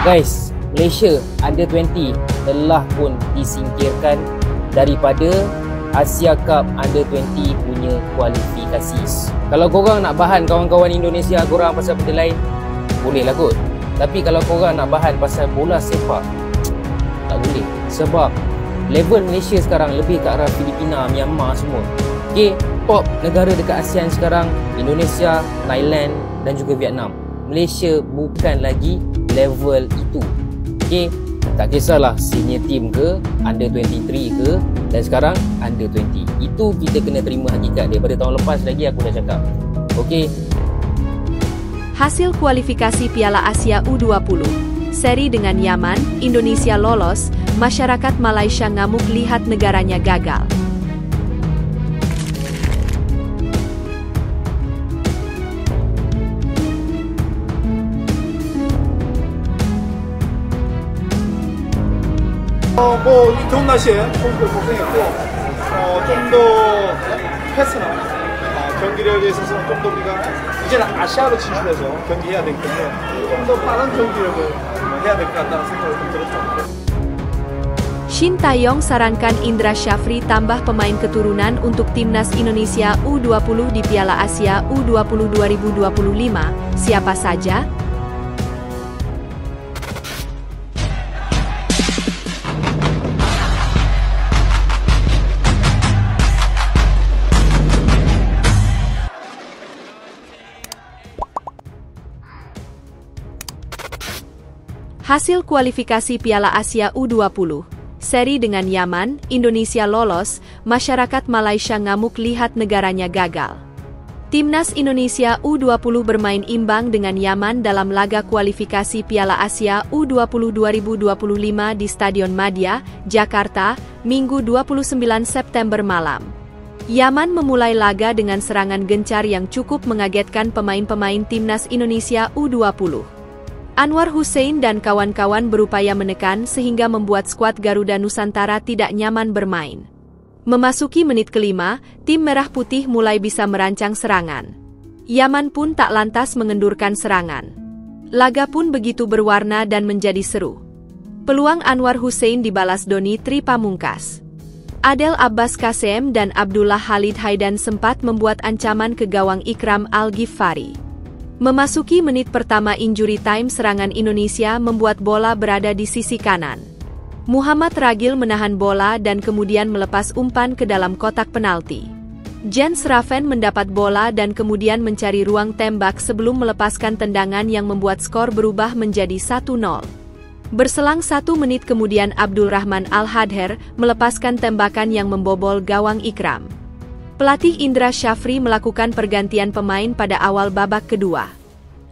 Guys, Malaysia Under 20 telah pun disingkirkan daripada Asia Cup Under 20 punya kualifikasi. Kalau korang nak bahan kawan-kawan Indonesia korang pasal benda lain, boleh lah kot. Tapi kalau korang nak bahan pasal bola sepak, tak boleh. Sebab level Malaysia sekarang lebih ke arah Filipina, Myanmar semua. Okay, top negara dekat ASEAN sekarang Indonesia, Thailand dan juga Vietnam. Malaysia bukan lagi level itu. Okay, tak kisahlah senior team ke, under 23 ke, dan sekarang under 20. Itu kita kena terima hakikat. Daripada tahun lepas lagi aku dah cakap. Okay. Hasil kualifikasi Piala Asia U20. Seri dengan Yaman, Indonesia lolos, masyarakat Malaysia ngamuk lihat negaranya gagal. 이 더운 날씨에 선수들 고생했고 좀 더 패스나 경기력에 있어서는 좀 더 우리가 이제는 아시아로 진출해서 경기해야 되기 때문에 좀 더 빠른 경기력을 해야 될 것 같다는 생각이 좀 들었죠. Shin Taeyong sarankan Indra Syafri tambah pemain keturunan untuk timnas Indonesia U20 di Piala Asia U20 2025. Siapa saja? Hasil kualifikasi Piala Asia U20. Seri dengan Yaman, Indonesia lolos, masyarakat Malaysia ngamuk lihat negaranya gagal. Timnas Indonesia U20 bermain imbang dengan Yaman dalam laga kualifikasi Piala Asia U20 2025 di Stadion Madia, Jakarta, Minggu 29 September malam. Yaman memulai laga dengan serangan gencar yang cukup mengagetkan pemain-pemain Timnas Indonesia U20. Anwar Hussein dan kawan-kawan berupaya menekan sehingga membuat skuad Garuda Nusantara tidak nyaman bermain. Memasuki menit kelima, tim Merah Putih mulai bisa merancang serangan. Yaman pun tak lantas mengendurkan serangan. Laga pun begitu berwarna dan menjadi seru. Peluang Anwar Hussein dibalas Doni Tri Pamungkas. Adel Abbas Kasem dan Abdullah Khalid Haidan sempat membuat ancaman ke gawang Ikram Al-Ghifari. Memasuki menit pertama injury time serangan Indonesia membuat bola berada di sisi kanan. Muhammad Ragil menahan bola dan kemudian melepas umpan ke dalam kotak penalti. Jens Raven mendapat bola dan kemudian mencari ruang tembak sebelum melepaskan tendangan yang membuat skor berubah menjadi 1-0. Berselang 1 menit kemudian Abdul Rahman Al-Hadher melepaskan tembakan yang membobol gawang Ikram. Pelatih Indra Syafri melakukan pergantian pemain pada awal babak kedua.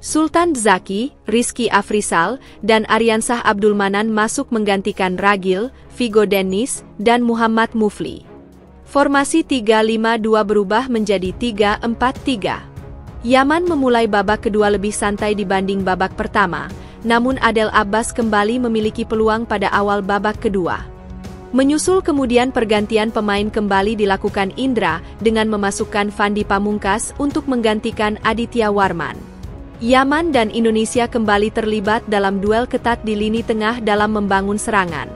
Sultan Zaki, Rizky Afrisal, dan Aryansah Abdul Manan masuk menggantikan Ragil, Vigo Dennis, dan Muhammad Mufli. Formasi 3-5-2 berubah menjadi 3-4-3. Yaman memulai babak kedua lebih santai dibanding babak pertama, namun Adel Abbas kembali memiliki peluang pada awal babak kedua. Menyusul kemudian pergantian pemain kembali dilakukan Indra dengan memasukkan Fandi Pamungkas untuk menggantikan Aditya Warman. Yaman dan Indonesia kembali terlibat dalam duel ketat di lini tengah dalam membangun serangan.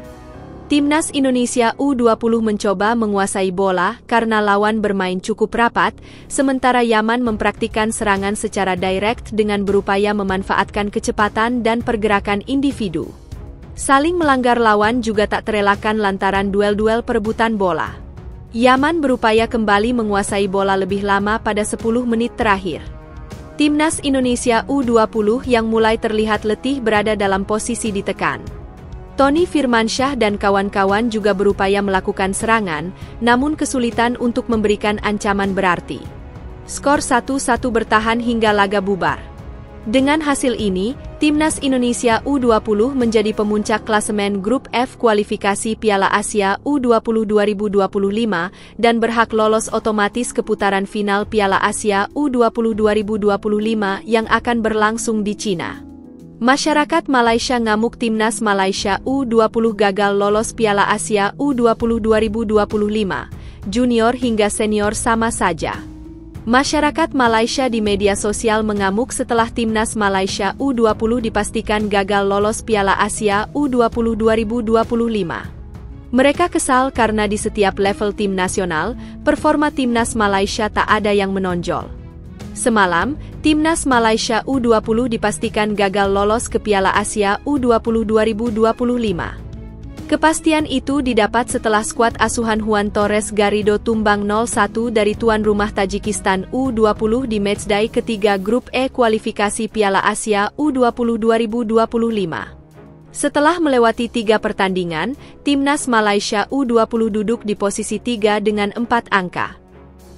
Timnas Indonesia U20 mencoba menguasai bola karena lawan bermain cukup rapat, sementara Yaman mempraktikkan serangan secara direct dengan berupaya memanfaatkan kecepatan dan pergerakan individu. Saling melanggar lawan juga tak terelakkan lantaran duel-duel perebutan bola. Yaman berupaya kembali menguasai bola lebih lama pada 10 menit terakhir. Timnas Indonesia U20 yang mulai terlihat letih berada dalam posisi ditekan. Tony Firmansyah dan kawan-kawan juga berupaya melakukan serangan, namun kesulitan untuk memberikan ancaman berarti. Skor 1-1 bertahan hingga laga bubar. Dengan hasil ini, Timnas Indonesia U20 menjadi pemuncak klasemen Grup F kualifikasi Piala Asia U20 2025 dan berhak lolos otomatis ke putaran final Piala Asia U20 2025 yang akan berlangsung di Cina. Masyarakat Malaysia ngamuk Timnas Malaysia U20 gagal lolos Piala Asia U20 2025, junior hingga senior sama saja. Masyarakat Malaysia di media sosial mengamuk setelah timnas Malaysia U20 dipastikan gagal lolos Piala Asia U20 2025. Mereka kesal karena di setiap level tim nasional, performa timnas Malaysia tak ada yang menonjol. Semalam, timnas Malaysia U20 dipastikan gagal lolos ke Piala Asia U20 2025. Kepastian itu didapat setelah skuad asuhan Juan Torres Garrido tumbang 0-1 dari tuan rumah Tajikistan U20 di matchday ketiga Grup E kualifikasi Piala Asia U20 2025. Setelah melewati 3 pertandingan, timnas Malaysia U20 duduk di posisi 3 dengan 4 angka.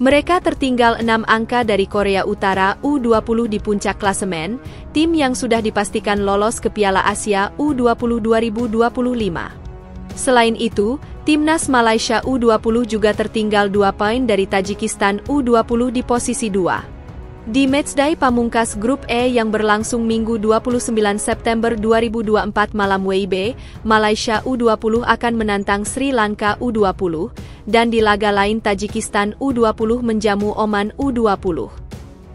Mereka tertinggal 6 angka dari Korea Utara U20 di puncak klasemen, tim yang sudah dipastikan lolos ke Piala Asia U20 2025. Selain itu, timnas Malaysia U20 juga tertinggal 2 poin dari Tajikistan U20 di posisi 2. Di matchday pamungkas Grup E yang berlangsung Minggu 29 September 2024 malam WIB, Malaysia U20 akan menantang Sri Lanka U20, dan di laga lain Tajikistan U20 menjamu Oman U20.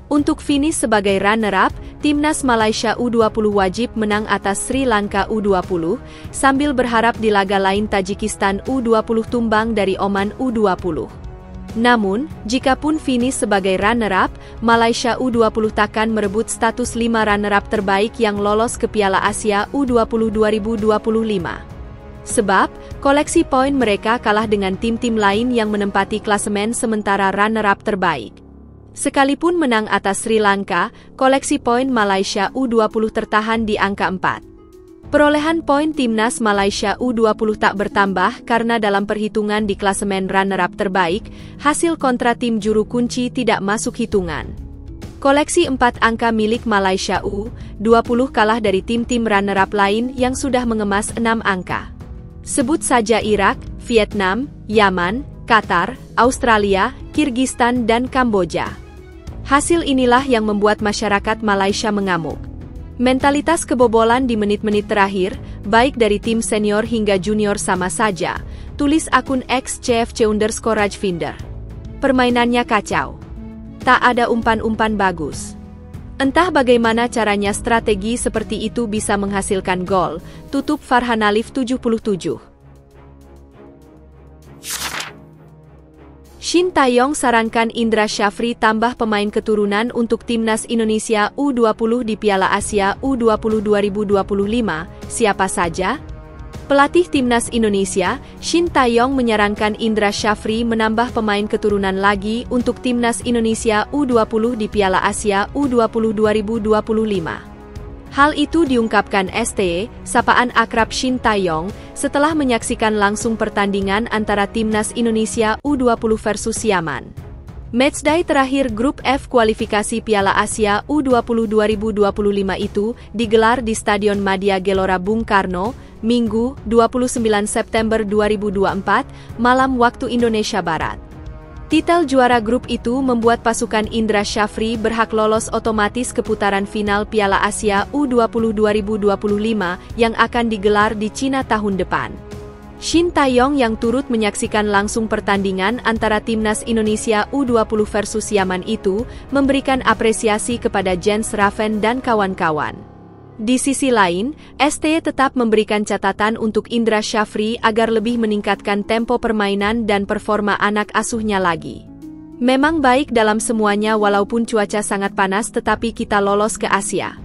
Untuk finish sebagai runner-up, timnas Malaysia U20 wajib menang atas Sri Lanka U20, sambil berharap di laga lain Tajikistan U20 tumbang dari Oman U20. Namun, jikapun finish sebagai runner-up, Malaysia U20 takkan merebut status 5 runner-up terbaik yang lolos ke Piala Asia U20 2025. Sebab, koleksi poin mereka kalah dengan tim-tim lain yang menempati klasemen sementara runner-up terbaik. Sekalipun menang atas Sri Lanka, koleksi poin Malaysia U20 tertahan di angka 4. Perolehan poin timnas Malaysia U20 tak bertambah karena dalam perhitungan di klasemen runner-up terbaik, hasil kontra tim juru kunci tidak masuk hitungan. Koleksi 4 angka milik Malaysia U20 kalah dari tim-tim runner-up lain yang sudah mengemas 6 angka. Sebut saja Irak, Vietnam, Yaman, Qatar, Australia, Kirgistan dan Kamboja. Hasil inilah yang membuat masyarakat Malaysia mengamuk. Mentalitas kebobolan di menit-menit terakhir, baik dari tim senior hingga junior sama saja, tulis akun @CFC_Rajvinder. Permainannya kacau. Tak ada umpan-umpan bagus. Entah bagaimana caranya strategi seperti itu bisa menghasilkan gol, tutup Farhan Alif 77. Shin Tae-yong sarankan Indra Syafri tambah pemain keturunan untuk timnas Indonesia U20 di Piala Asia U20 2025, siapa saja? Pelatih timnas Indonesia, Shin Tae-yong menyarankan Indra Syafri menambah pemain keturunan lagi untuk timnas Indonesia U20 di Piala Asia U20 2025. Hal itu diungkapkan ST, sapaan akrab Shin Tae-yong, setelah menyaksikan langsung pertandingan antara timnas Indonesia U20 versus Yaman. Matchday terakhir Grup F kualifikasi Piala Asia U20 2025 itu digelar di Stadion Madia Gelora Bung Karno, Minggu, 29 September 2024, malam waktu Indonesia Barat. Titel juara grup itu membuat pasukan Indra Syafri berhak lolos otomatis ke putaran final Piala Asia U20 2025 yang akan digelar di Cina tahun depan. Shin Tae-yong yang turut menyaksikan langsung pertandingan antara timnas Indonesia U20 versus Yaman itu memberikan apresiasi kepada Jens Raven dan kawan-kawan. Di sisi lain, ST tetap memberikan catatan untuk Indra Syafri agar lebih meningkatkan tempo permainan dan performa anak asuhnya lagi. Memang baik dalam semuanya walaupun cuaca sangat panas tetapi kita lolos ke Asia.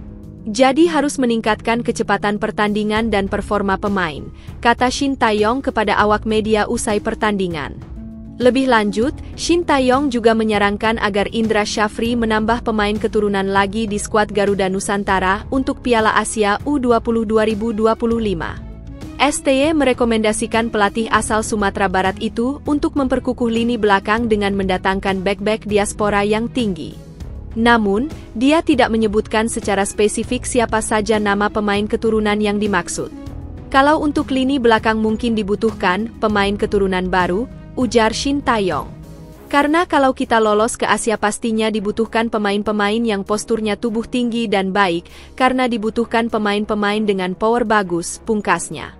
Jadi harus meningkatkan kecepatan pertandingan dan performa pemain, kata Shin Tae-yong kepada awak media usai pertandingan. Lebih lanjut, Shin Tae-yong juga menyarankan agar Indra Syafri menambah pemain keturunan lagi di skuad Garuda Nusantara untuk Piala Asia U20 2025. STY merekomendasikan pelatih asal Sumatera Barat itu untuk memperkukuh lini belakang dengan mendatangkan bek-bek diaspora yang tinggi. Namun, dia tidak menyebutkan secara spesifik siapa saja nama pemain keturunan yang dimaksud. Kalau untuk lini belakang mungkin dibutuhkan pemain keturunan baru, ujar Shin Tae-yong. Karena kalau kita lolos ke Asia pastinya dibutuhkan pemain-pemain yang posturnya tubuh tinggi dan baik, karena dibutuhkan pemain-pemain dengan power bagus, pungkasnya.